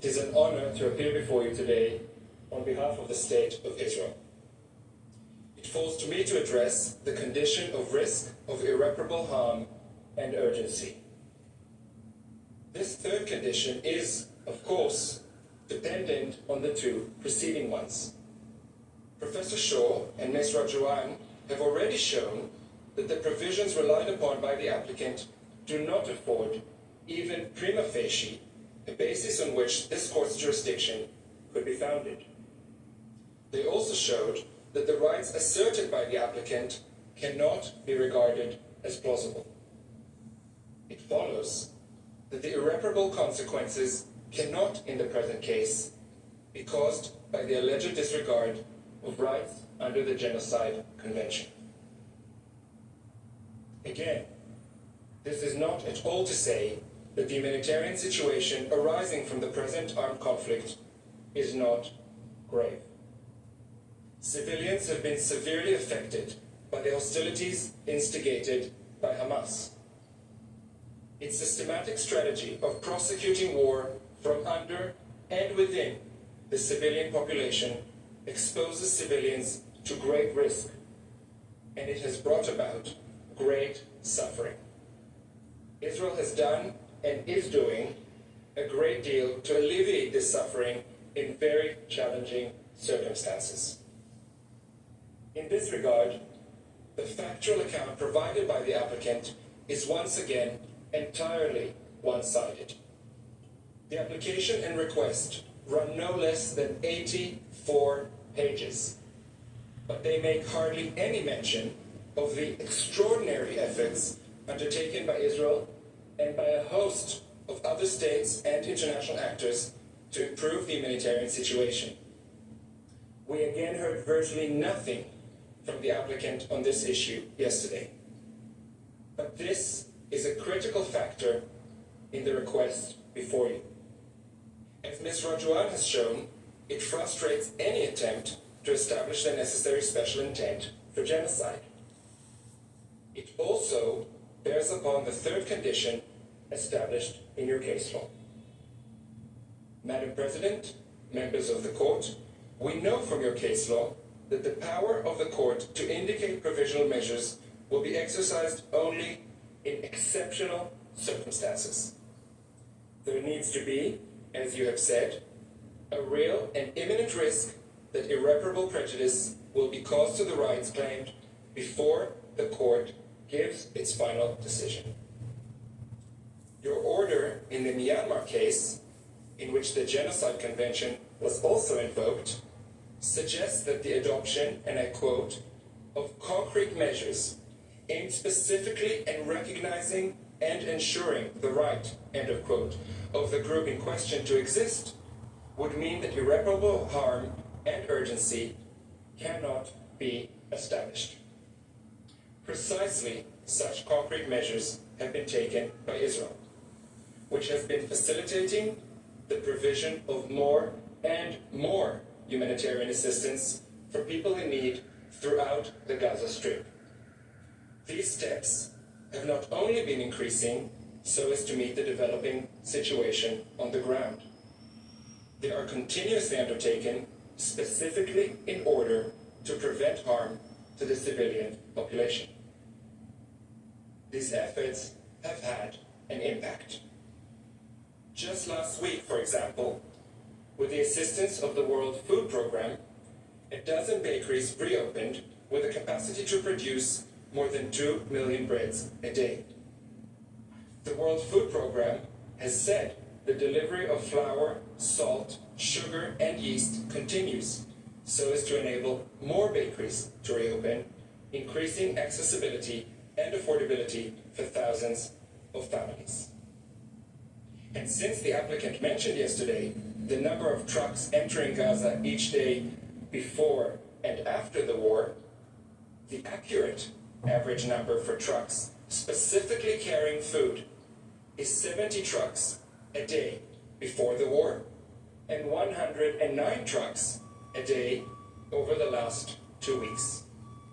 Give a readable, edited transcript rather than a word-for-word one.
It is an honor to appear before you today on behalf of the State of Israel. It falls to me to address the condition of risk of irreparable harm and urgency. This third condition is, of course, dependent on the two preceding ones. Professor Shaw and Ms. Rajuan have already shown that the provisions relied upon by the applicant do not afford, even prima facie, a basis on which this court's jurisdiction could be founded. They also showed that the rights asserted by the applicant cannot be regarded as plausible. It follows that the irreparable consequences cannot, in the present case, be caused by the alleged disregard of rights under the Genocide Convention. Again, this is not at all to say that the humanitarian situation arising from the present armed conflict is not grave. Civilians have been severely affected by the hostilities instigated by Hamas. Its systematic strategy of prosecuting war from under and within the civilian population exposes civilians to great risk, and it has brought about great suffering. Israel has done and is doing a great deal to alleviate this suffering in very challenging circumstances. In this regard, the factual account provided by the applicant is once again entirely one-sided. The application and request run no less than 84 pages, but they make hardly any mention of the extraordinary efforts undertaken by Israel and by a host of other states and international actors to improve the humanitarian situation. We again heard virtually nothing from the applicant on this issue yesterday. But this is a critical factor in the request before you. As Ms. Rajuan has shown, it frustrates any attempt to establish the necessary special intent for genocide. It also bears upon the third condition established in your case law. Madam President, members of the court, we know from your case law that the power of the court to indicate provisional measures will be exercised only in exceptional circumstances. There needs to be, as you have said, a real and imminent risk that irreparable prejudice will be caused to the rights claimed before the court gives its final decision. Your order in the Myanmar case, in which the Genocide Convention was also invoked, suggests that the adoption, and I quote, of concrete measures aimed specifically at recognizing and ensuring the right, end of quote, of the group in question to exist would mean that irreparable harm and urgency cannot be established. Precisely such concrete measures have been taken by Israel, which has been facilitating the provision of more and more humanitarian assistance for people in need throughout the Gaza Strip. These steps have not only been increasing so as to meet the developing situation on the ground. They are continuously undertaken specifically in order to prevent harm to the civilian population. These efforts have had an impact. Just last week, for example, with the assistance of the World Food Programme, a dozen bakeries reopened with a capacity to produce more than 2 million breads a day. The World Food Programme has said the delivery of flour, salt, sugar, and yeast continues so as to enable more bakeries to reopen, increasing accessibility and affordability for thousands of families. And since the applicant mentioned yesterday the number of trucks entering Gaza each day before and after the war, the accurate average number for trucks specifically carrying food is 70 trucks a day before the war and 109 trucks a day over the last 2 weeks.